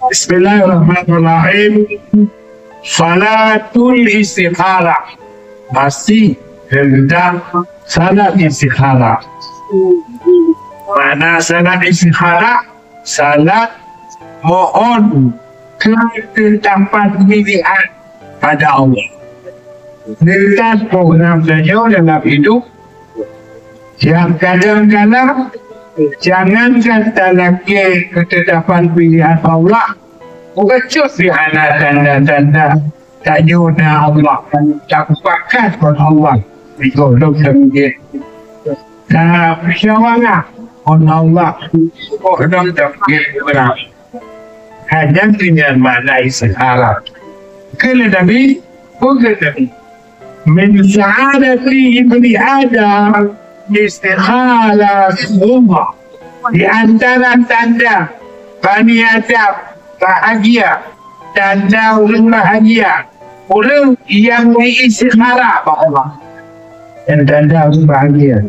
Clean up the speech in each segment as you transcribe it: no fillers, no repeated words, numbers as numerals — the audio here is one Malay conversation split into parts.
Bismillahirrahmanirrahim. Salatul istikharah, masih tentang salat istikharah. Mana salat istikharah? Salat mohon ketetapan pilihan pada Allah. Lintas program beliau dalam hidup yang kadang-kadang jangan kata lagi ketetapan pilihan Allah, bercus di hana tanda-tanda tak nyuna Allah, tak pakat pun Allah dikolong sendiri. Tak persyawarah pun Allah kolong sendiri berang. Hanya dengan makna istikharah. Kala Nabi, bukan Nabi. Min sa'adati ibni Adam istikharah semua. Di antara tanda Bani Adam bahagia, tanda orang bahagia, orang yang beristikharah pada Allah. Dan tanda orang bahagia,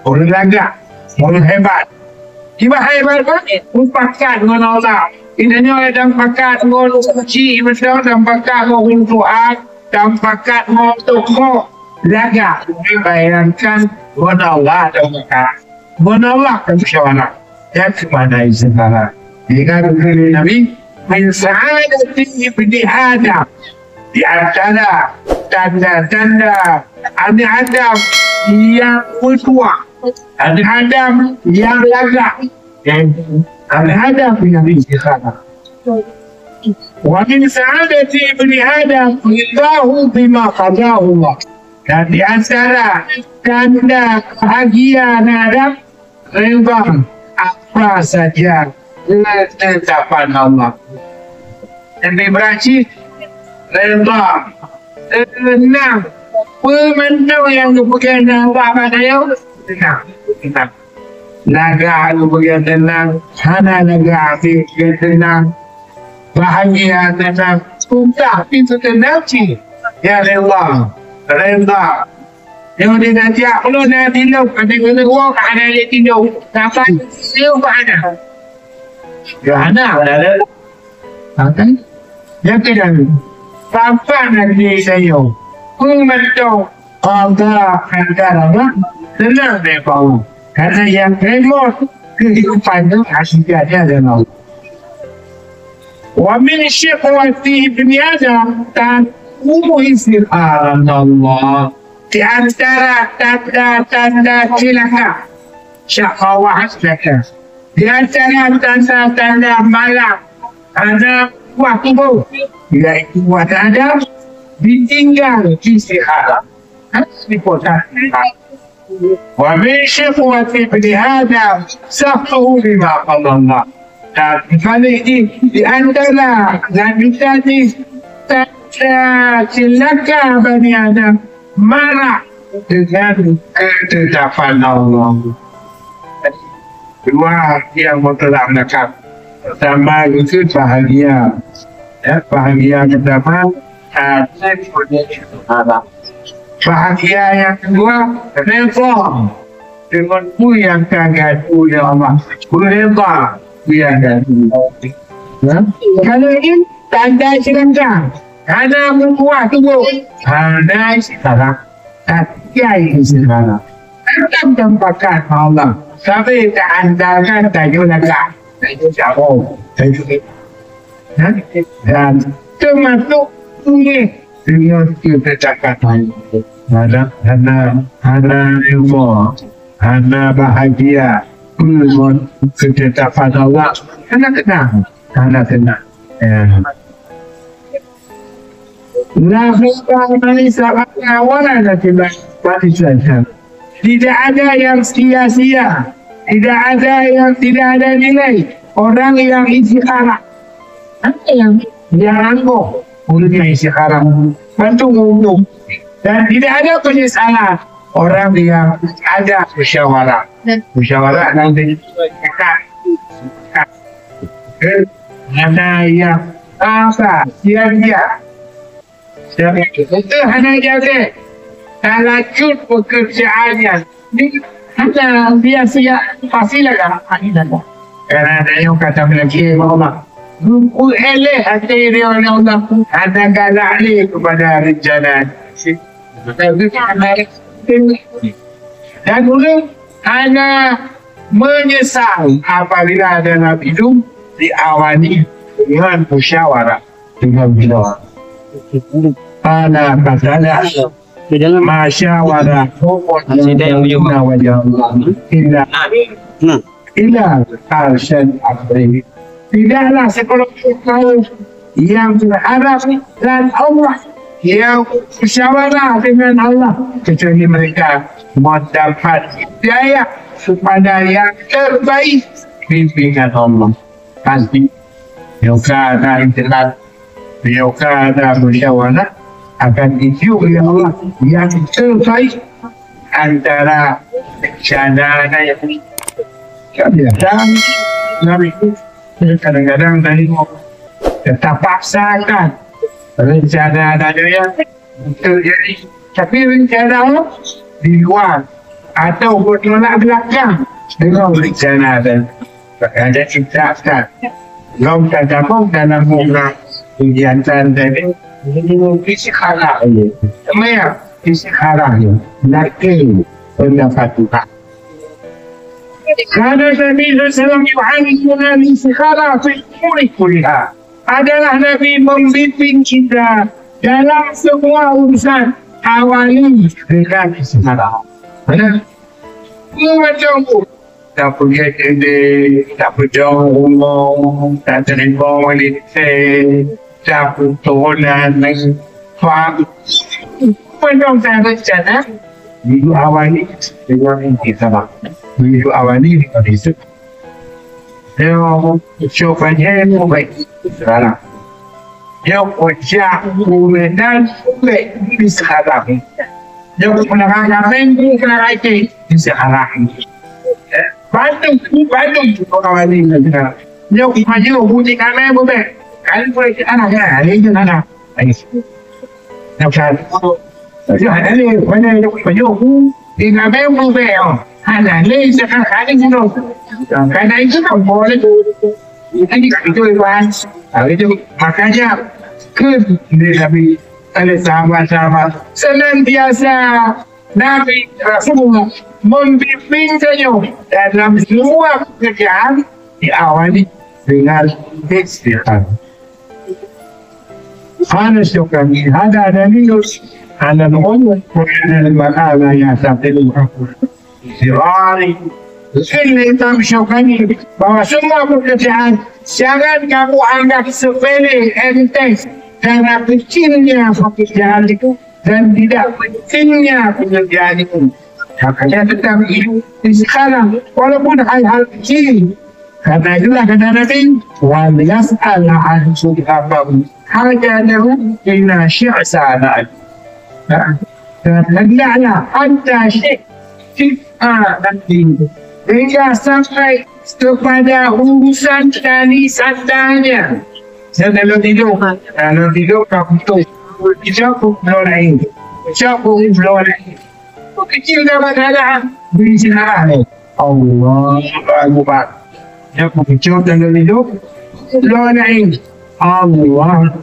orang lagak, orang hebat. Tiba hebat pun, pakat dengan Allah. Inanya dalam pakat dengan suci, betul, dalam pakat dengan Tuhan, dalam pakat dengan Tuhan. Lagak, bayangkan dengan Allah dalam pakat. Menolak persyawarah. Dan kemana istikharah? Jika kali Nabi, min sa'adati ibni Adam, di antara tanda-tanda Anak Adam yang bertuah, Anak Adam yang lagak, dan Anak Adam yang istikharah. Wa min sa'adati ibni Adam ridhahu bima qadahu Allah. Dan di antara tanda bahagia Anak Adam, reda apa saja ketetapan Allah. Dan berakhir reda tenang pemandang yang berpegang Allah pada yang tenang. Naga berpegang tenang, hana naga berpegang tenang, bahagia tenang, sumpah pintu tenang sih. Ya Allah, reda. Yang dia nanti aku nak tindak, kata gua ada dia tindak, apa dia ada? Johanna ada, kan? Yang tidak, apa nanti saya? Mengenal antara tenang deh kau. Karena yang remote kehidupan itu hasilnya adalah. Wa min syiqwati ibni Adam dan istikharah Allah. Di antara tanda-tanda celaka, syakawah celaka. Di antara tanda-tanda malam, ada waktu bau, yaitu ada ditinggal istikharah. Dipotong. Wa min syiqwati ibni Adam saqtuhu bima qala Allah. Dan kali ini di antara dan tadi tanda celaka Bani Adam, marah dengan ketetapan Allah. Dua yang mutlak nakab. Pertama itu bahagia. Ya, bahagia pertama hati punya istikharah. Bahagia yang kedua reda dengan yang kagak punya Allah. Reda yang kagak. Kalau ini tanda celaka. Ada membuat tubuh, ada istikharah, ada istikharah. Tetap tempatkan Allah. Tapi tak andalkan tajuk lagak, tajuk jauh, tajuk dan termasuk ini dengan ketetapan Allah. Ada ilmu, ada bahagia, dengan ketetapan Allah. Karena tenang. Tidak ada yang sia-sia, tidak ada yang tidak ada nilai. Orang yang istikharah, yang angkuh, orang yang istikharah, bantu ngomong, dan tidak ada penyesalan. Orang yang ada musyawarah, nanti ada yang apa sia-sia. Itu hanya jaga lanjut pekerjaannya. Hanya dia siap pastilah kan. Karena ada yang kata lagi Allah Rumput eleh hati dia oleh Allah. Ada galak ni kepada rencana. Dan orang hanya menyesal apabila dalam hidup diawali dengan musyawarah. Dengan musyawarah. Ana katanya musyawarah. Illa arsyad abri. Tidaklah sekelompok yang berharap dan Allah yang musyawarah dengan Allah kecuali mereka mendapat hidayah kepada yang terbaik bimbingan Allah. Pasti bila ada ikhlas, bila ada musyawarah akan ditunjuk oleh Allah yang terbaik antara rencana yang kadang-kadang tadi tetap paksakan rencana yang terjadi, tapi rencana di luar atau bertolak belakang dengan rencana dan ada ciptakan belum tergabung dalam muka kegiatan tadi isi harap semua isi harap laki pendapat Tuhan. Karena Nabi SAW yu'alifuna al-istikhara fi umuri kuliha. Adalah Nabi membimbing kita dalam semua urusan awali dengan istikhara. Macam tu. Tak pergi kedai, tak pergi rumah, tak terima wanita, tak pertolongan, faham. Macam saya rencana, minggu awal ni dengan istikhara. Minggu awal ni dengan istikhara. Dia cobaannya baik sekarang. Dia kerja kemudian baik istikhara. Dia penerangan minggu kena raih istikhara. Bantu orang ini sekarang. Dia maju bunyi kami boleh. Kali boleh anak ini anak. Nampak. Jadi ini mana maju di kami boleh. Anak ini sekarang itu. Karena itu tak boleh. Ini itu iwan. Itu makanya ke Nabi oleh sahabat-sahabat senantiasa Nabi Rasulullah membimbing saya dalam semua pekerjaan diawali dengan istighfar. Ana syukran hada dalil ala al-umur al-maqala ya sabtil sirari. Ini tamsyukran bahwa semua pekerjaan jangan kamu anggap sepele enteng karena kecilnya pekerjaan itu dan tidak pentingnya pekerjaan itu. Makanya tetap hidup di sekarang walaupun hal-hal kecil. Karena itulah kata Nabi wal yas'al an subhanahu hajanahu ila syi'sana. Dan hendaklah anta syi'a nanti hingga sampai kepada urusan tali sandalnya. Kalau tidur kamu tu jauh belum lain, jauh belum lain. Kecil dah masalah beri sinarah ni. Allah Akbar. Jauh kecil dalam hidup belum lain. Allah.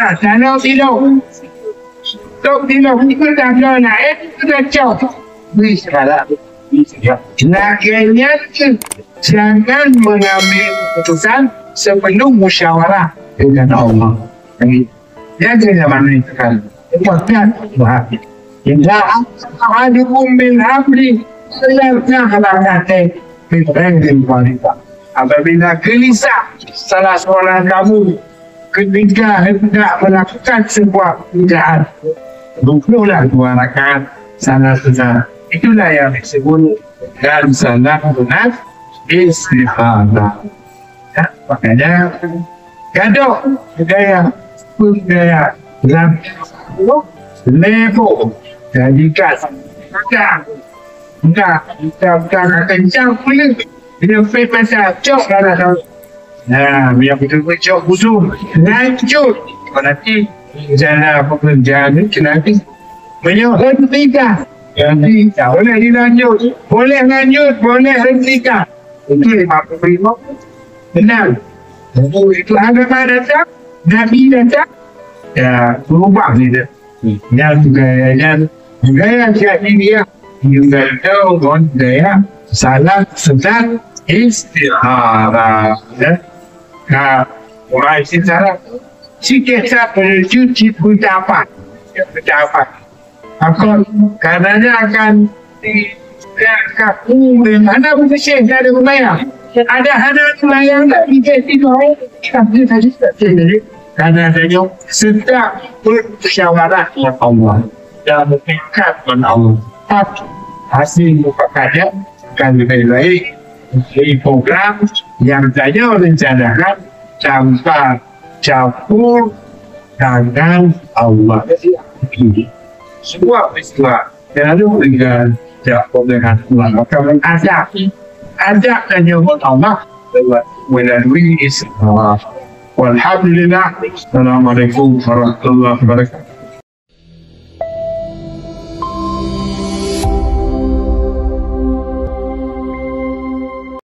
Kalau tidur, kita dah belum lain, kita jauh beri sinarah. Nakanya jangan mengambil keputusan sebelum musyawarah dengan Allah. Jaga zaman ini sekali. Buatkan bahagia. Inna ahadukum bil amri selayaknya hati berbagai wanita. Apabila gelisah salah seorang kamu ketika hendak melakukan sebuah pekerjaan, rukuklah 2 rakaat salah sunnah. Itulah yang disebut dalam salat sunat istikharah. Makanya gaduh budaya dalam lepo jadikan enggak kencang pula dia pasal cok lah. Nah, biar betul cok busuk lanjut nanti jalan pekerjaan ni nanti menghentikan. Jadi tak boleh dilanjut, boleh lanjut, boleh hentikan. Itu 55 benar. Itu agama datang, Nabi datang, ya berubah dia. Yang gaya jahiliyah juga tahu gaya salat sedang istihara. Orang istihara sikit menuju pendapat. Karenanya akan dikaku mana bersih dari lumayan. Ada lumayan tak bisa tidur. Karena adanya sedang bersyawarah dengan Allah dan mengikat dengan Allah. Hasil mufakadah akan lebih baik di program yang saya rencanakan tanpa campur dengan Allah. Semua peristiwa selalu dengan campur dengan Allah. Maka ada dan nyebut Allah melalui istilah. Walhamdulillah. Assalamualaikum warahmatullahi wabarakatuh.